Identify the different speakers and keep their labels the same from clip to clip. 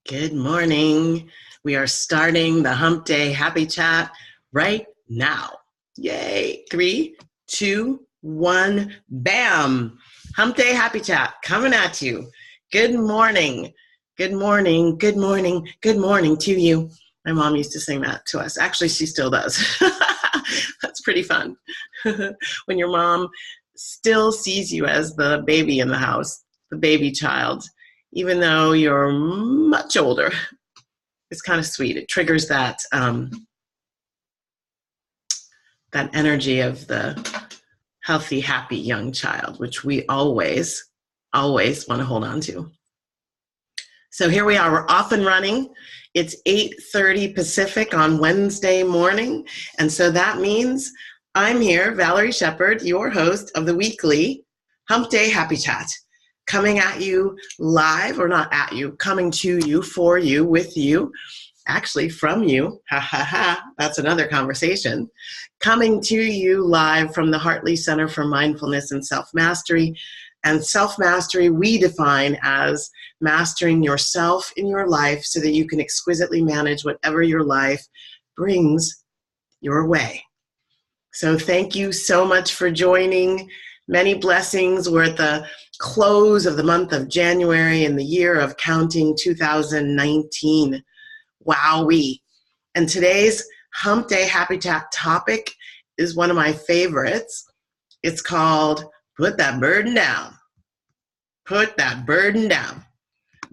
Speaker 1: Good morning. We are starting the Hump Day Happy Chat right now. Yay. 3, 2, 1, bam. Hump Day Happy Chat coming at you. Good morning. Good morning. Good morning. Good morning to you. My mom used to sing that to us. Actually, she still does. That's pretty fun. When your mom still sees you as the baby in the house, the baby child, even though you're much older. It's kind of sweet. It triggers that that energy of the healthy, happy young child, which we always want to hold on to. So here we are. We're off and running. It's 8:30 Pacific on Wednesday morning. And so that means I'm here, Valerie Shepard, your host of the weekly Hump Day Happy Chat, coming at you live, or not at you, coming to you, for you, with you, actually from you, that's another conversation, coming to you live from the Hartley Center for Mindfulness and Self-Mastery. And self-mastery we define as mastering yourself in your life so that you can exquisitely manage whatever your life brings your way. So thank you so much for joining. Many blessings. We're at the close of the month of January in the year of counting 2019. Wowee. And today's Hump Day Happy Chat topic is one of my favorites. It's called Put That Burden Down. Put that burden down.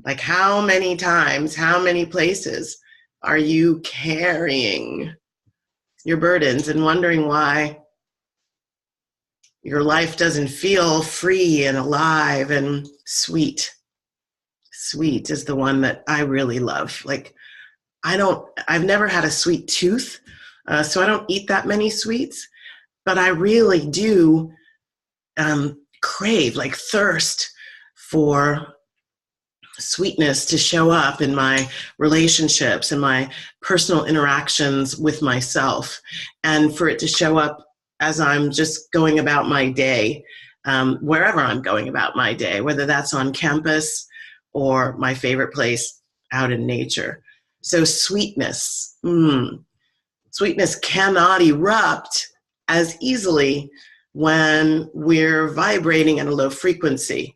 Speaker 1: Like, how many times, how many places are you carrying your burdens and wondering why your life doesn't feel free and alive and sweet? Sweet is the one that I really love. Like, I've never had a sweet tooth, so I don't eat that many sweets, but I really do crave, like thirst for sweetness to show up in my relationships and my personal interactions with myself, and for it to show up as I'm just going about my day, wherever I'm going about my day, whether that's on campus or my favorite place out in nature. So sweetness, sweetness cannot erupt as easily when we're vibrating at a low frequency.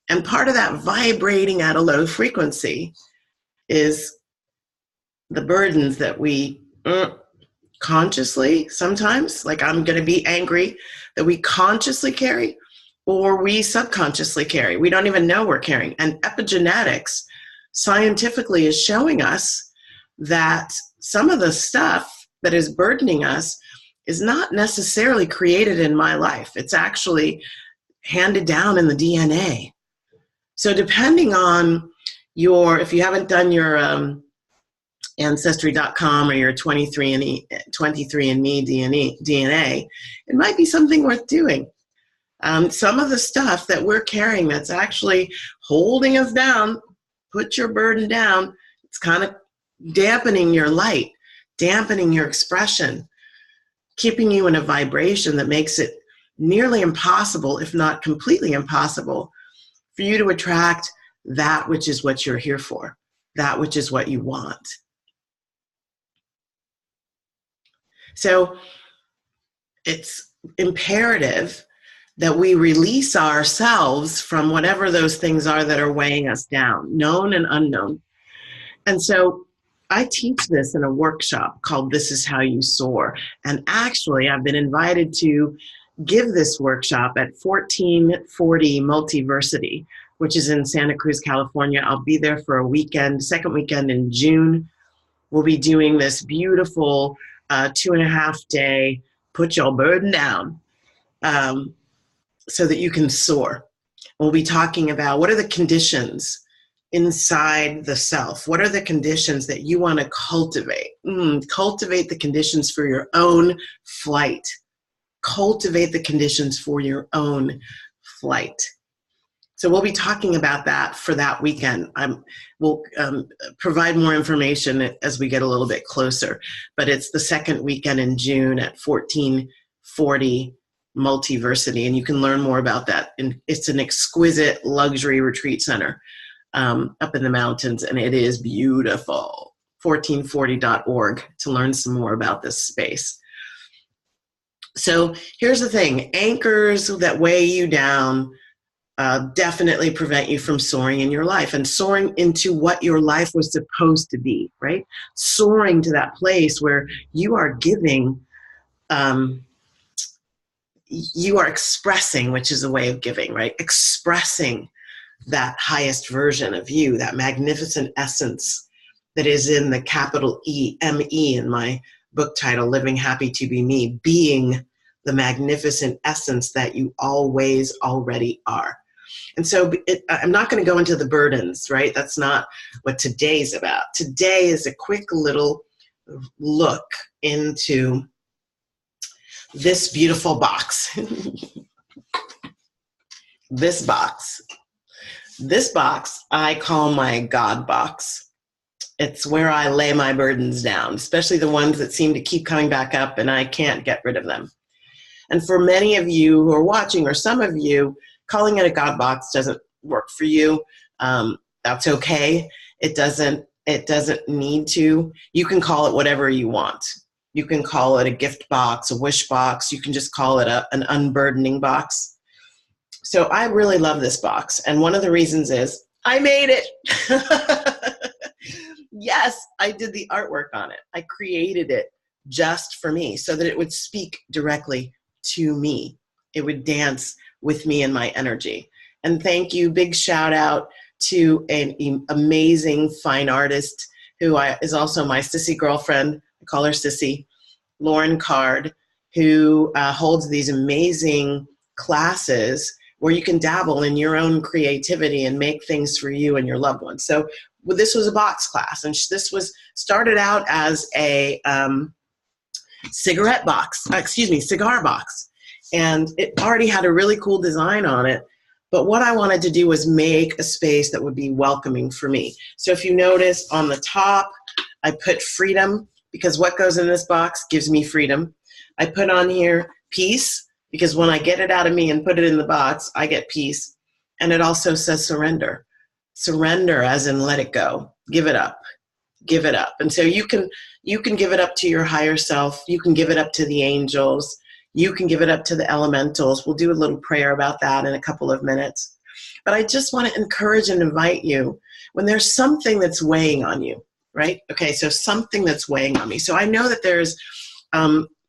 Speaker 1: And part of that vibrating at a low frequency is the burdens that we consciously, sometimes, like I'm going to be angry, that we consciously carry or we subconsciously carry. We don't even know we're carrying. And epigenetics scientifically is showing us that some of the stuff that is burdening us is not necessarily created in my life. It's actually handed down in the DNA. So depending on if you haven't done your Ancestry.com or your 23andMe DNA, it might be something worth doing. Some of the stuff that we're carrying that's actually holding us down, put your burden down, it's kind of dampening your light, dampening your expression, keeping you in a vibration that makes it nearly impossible, if not completely impossible, for you to attract that which is what you're here for, that which is what you want. So it's imperative that we release ourselves from whatever those things are that are weighing us down, known and unknown. And so I teach this in a workshop called This Is How You Soar. And actually, I've been invited to give this workshop at 1440 Multiversity, which is in Santa Cruz, California. I'll be there for a weekend, second weekend in June. We'll be doing this beautiful 2.5 day, put your burden down, so that you can soar. We'll be talking about what are the conditions inside the self. What are the conditions that you want to cultivate? Cultivate the conditions for your own flight. Cultivate the conditions for your own flight. So we'll be talking about that for that weekend. We'll provide more information as we get a little bit closer, but it's the second weekend in June at 1440 Multiversity, and you can learn more about that. And it's an exquisite luxury retreat center. up in the mountains, and it is beautiful. 1440.org to learn some more about this space. So here's the thing. Anchors that weigh you down definitely prevent you from soaring in your life and soaring into what your life was supposed to be, right? Soaring to that place where you are giving, you are expressing, which is a way of giving, right? Expressing that highest version of you, that magnificent essence that is in the capital E, M-E in my book title, Living Happy to Be Me, being the magnificent essence that you always already are. And so I'm not going to go into the burdens, right? That's not what today's about. Today is a quick little look into this beautiful box. This box I call my God box. It's where I lay my burdens down, especially the ones that seem to keep coming back up and I can't get rid of them. And for many of you who are watching, or some of you, calling it a God box doesn't work for you. That's okay. It doesn't need to. You can call it whatever you want. You can call it a gift box, a wish box. You can just call it an unburdening box. So I really love this box. And one of the reasons is I made it. Yes, I did the artwork on it. I created it just for me so that it would speak directly to me. It would dance with me and my energy. And thank you, big shout out to an amazing fine artist who is also my sissy girlfriend. I call her Sissy, Lauren Card, who holds these amazing classes where you can dabble in your own creativity and make things for you and your loved ones. So this was a box class, and this was started out as a cigar box. And it already had a really cool design on it. But what I wanted to do was make a space that would be welcoming for me. So if you notice on the top, I put freedom, because what goes in this box gives me freedom. I put on here peace, because when I get it out of me and put it in the box, I get peace. And it also says surrender. Surrender as in let it go. Give it up. Give it up. And so you can give it up to your higher self. You can give it up to the angels. You can give it up to the elementals. We'll do a little prayer about that in a couple of minutes. But I just want to encourage and invite you when there's something that's weighing on you, right? Okay, so something that's weighing on me. So I know that there's,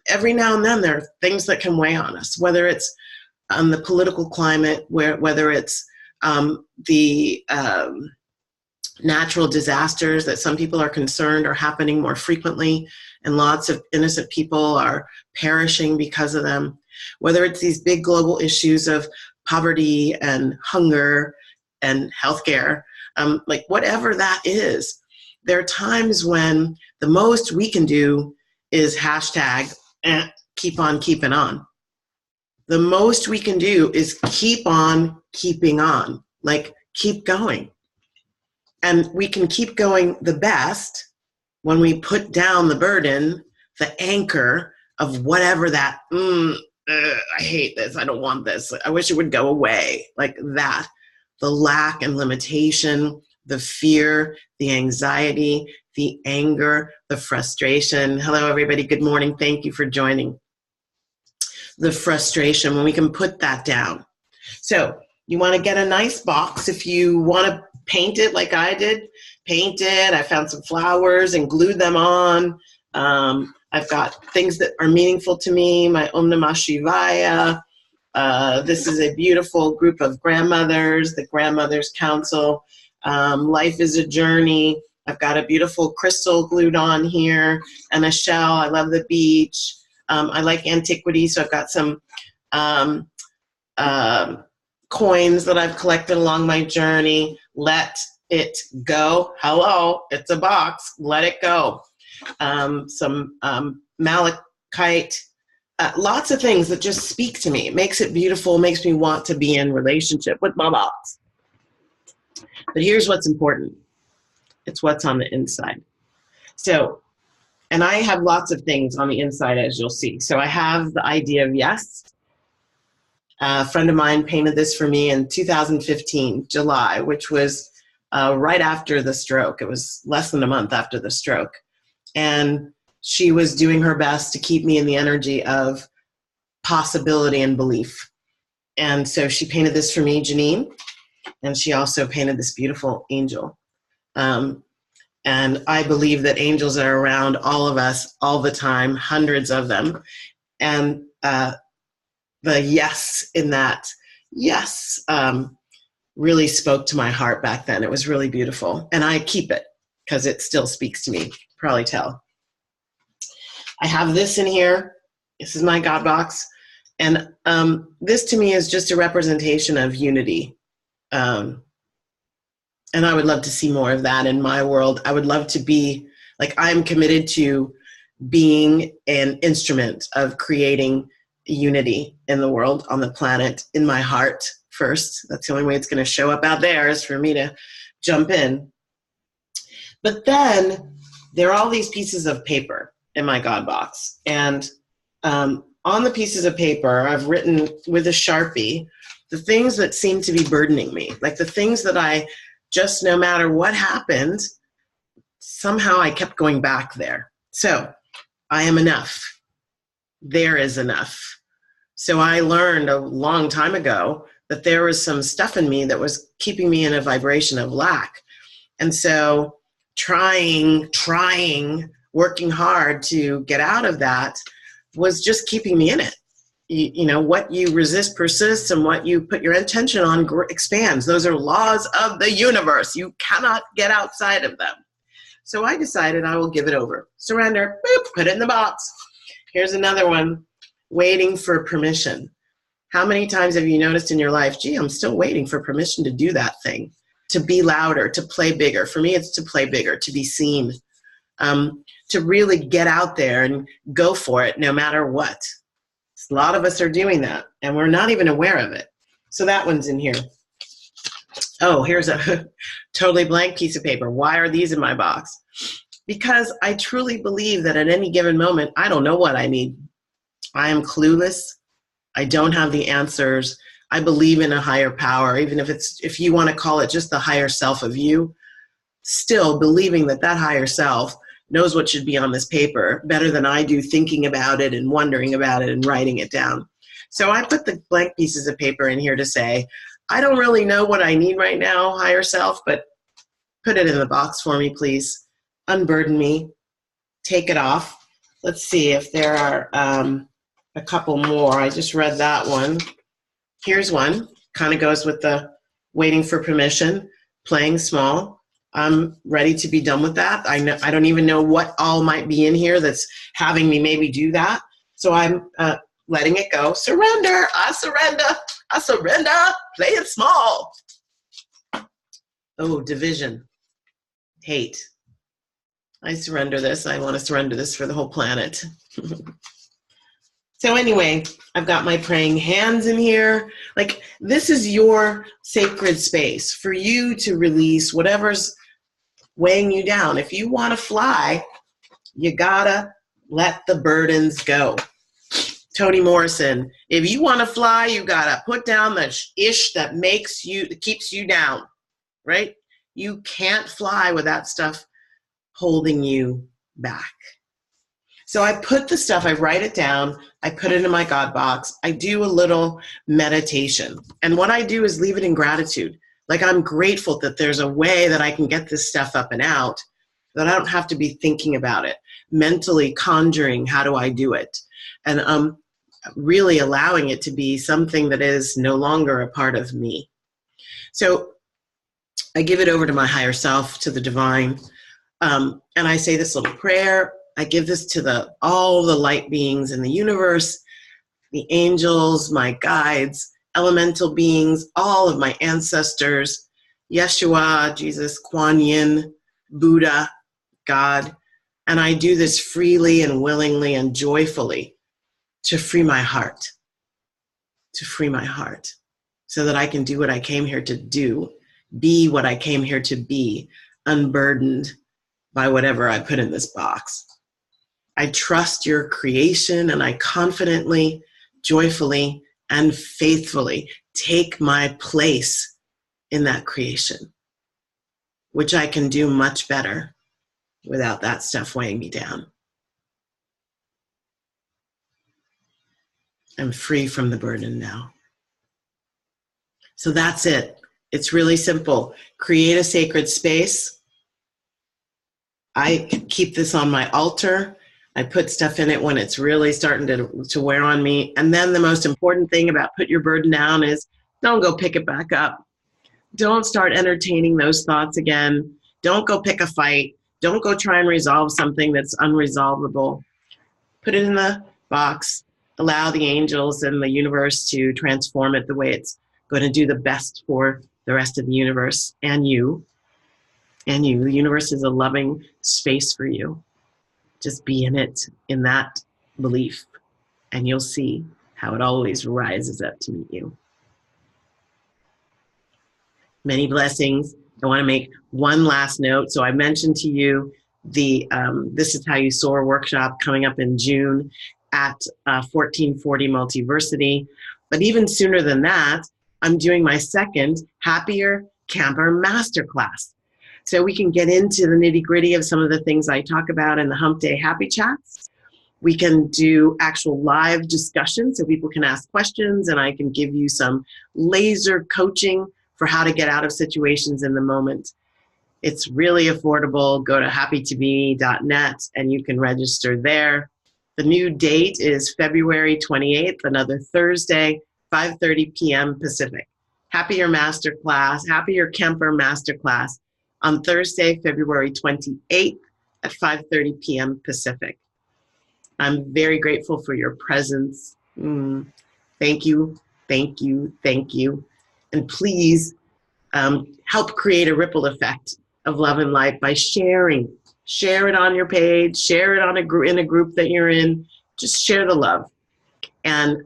Speaker 1: every now and then there are things that can weigh on us, whether it's the political climate, whether it's the natural disasters that some people are concerned are happening more frequently, and lots of innocent people are perishing because of them, whether it's these big global issues of poverty and hunger and healthcare, like whatever that is, there are times when the most we can do is hashtag keep on keeping on. The most we can do is keep on keeping on, like keep going. And we can keep going the best when we put down the burden, the anchor of whatever that, I hate this, I don't want this, I wish it would go away, like that. The lack and limitation, the fear, the anxiety, the anger, the frustration. Hello, everybody. Good morning. Thank you for joining. The frustration, when we can put that down. So you want to get a nice box. If you want to paint it like I did, paint it. I found some flowers and glued them on. I've got things that are meaningful to me, my Om Namah Shivaya. This is a beautiful group of grandmothers, the Grandmothers Council. Life is a journey. I've got a beautiful crystal glued on here and a shell. I love the beach. I like antiquity, so I've got some coins that I've collected along my journey. Let it go. Hello, it's a box. Let it go. Some malachite, lots of things that just speak to me. It makes it beautiful, makes me want to be in relationship with my box. But here's what's important. It's what's on the inside. So, and I have lots of things on the inside, as you'll see. So I have the idea of yes. A friend of mine painted this for me in 2015, July, which was right after the stroke. It was less than a month after the stroke. And she was doing her best to keep me in the energy of possibility and belief. And so she painted this for me, Janine, and she also painted this beautiful angel. And I believe that angels are around all of us all the time, hundreds of them. And the yes in that, yes, really spoke to my heart back then. It was really beautiful. And I keep it because it still speaks to me. Probably tell. I have this in here. This is my God box. And this to me is just a representation of unity. And I would love to see more of that in my world. I would love to be, like, I'm committed to being an instrument of creating unity in the world, on the planet, in my heart first. That's the only way it's going to show up out there, is for me to jump in. But then there are all these pieces of paper in my God box. And on the pieces of paper, I've written with a Sharpie the things that seem to be burdening me, like the things that I just, no matter what happened, somehow I kept going back there. So I am enough. There is enough. So I learned a long time ago that there was some stuff in me that was keeping me in a vibration of lack. And so trying, working hard to get out of that was just keeping me in it. You know, what you resist persists, and what you put your intention on expands. Those are laws of the universe. You cannot get outside of them. So I decided I will give it over. Surrender, boop, put it in the box. Here's another one, waiting for permission. How many times have you noticed in your life, gee, I'm still waiting for permission to do that thing, to be louder, to play bigger? For me, it's to play bigger, to be seen, to really get out there and go for it no matter what. A lot of us are doing that, and we're not even aware of it. So that one's in here. Oh, here's a totally blank piece of paper. Why are these in my box? Because I truly believe that at any given moment, I don't know what I need. I am clueless. I don't have the answers. I believe in a higher power, even if you want to call it just the higher self of you, still believing that that higher self knows what should be on this paper better than I do, thinking about it and wondering about it and writing it down. So I put the blank pieces of paper in here to say, I don't really know what I need right now, higher self, but put it in the box for me, please. Unburden me. Take it off. Let's see if there are a couple more. I just read that one. Here's one. Kind of goes with the waiting for permission, playing small. I'm ready to be done with that. I don't even know what all might be in here that's having me maybe do that. So I'm letting it go. Surrender. I surrender. I surrender. Play it small. Oh, division. Hate. I surrender this. I want to surrender this for the whole planet. So anyway, I've got my praying hands in here. Like, this is your sacred space for you to release whatever's weighing you down. If you want to fly, you gotta let the burdens go. Toni Morrison, if you want to fly, you gotta put down the ish that keeps you down, right? You can't fly with that stuff holding you back. So I put the stuff, I write it down, I put it in my God box, I do a little meditation. And what I do is leave it in gratitude. Like, I'm grateful that there's a way that I can get this stuff up and out, that I don't have to be thinking about it, mentally conjuring, how do I do it? And really allowing it to be something that is no longer a part of me. So I give it over to my higher self, to the divine, and I say this little prayer. I give this to all the light beings in the universe, the angels, my guides, elemental beings, all of my ancestors, Yeshua, Jesus, Kuan Yin, Buddha, God. And I do this freely and willingly and joyfully to free my heart, so that I can do what I came here to do, be what I came here to be, unburdened by whatever I put in this box. I trust your creation, and I confidently, joyfully, and faithfully take my place in that creation. which I can do much better without that stuff weighing me down. I'm free from the burden now. So that's it. It's really simple. Create a sacred space. I keep this on my altar. I put stuff in it when it's really starting to wear on me. And then the most important thing about put your burden down is don't go pick it back up. Don't start entertaining those thoughts again. Don't go pick a fight. Don't go try and resolve something that's unresolvable. Put it in the box. Allow the angels and the universe to transform it the way it's going to do the best for the rest of the universe and you. And you. The universe is a loving space for you. Just be in it, in that belief, and you'll see how it always rises up to meet you. Many blessings. I want to make one last note. So I mentioned to you the This Is How You Soar workshop coming up in June at 1440 Multiversity. But even sooner than that, I'm doing my second Happier Camper Masterclass. So we can get into the nitty-gritty of some of the things I talk about in the Hump Day Happy Chats. We can do actual live discussions so people can ask questions, and I can give you some laser coaching for how to get out of situations in the moment. It's really affordable. Go to happytobeme.net and you can register there. The new date is February 28th, another Thursday, 5:30 p.m. Pacific. Happier Camper Masterclass on Thursday, February 28th at 5:30 p.m. Pacific. I'm very grateful for your presence. Thank you, thank you, thank you. And please help create a ripple effect of love and light by sharing. Share it on your page, share it on in a group that you're in. Just share the love. And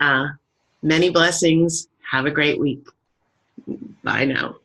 Speaker 1: many blessings. Have a great week. Bye now.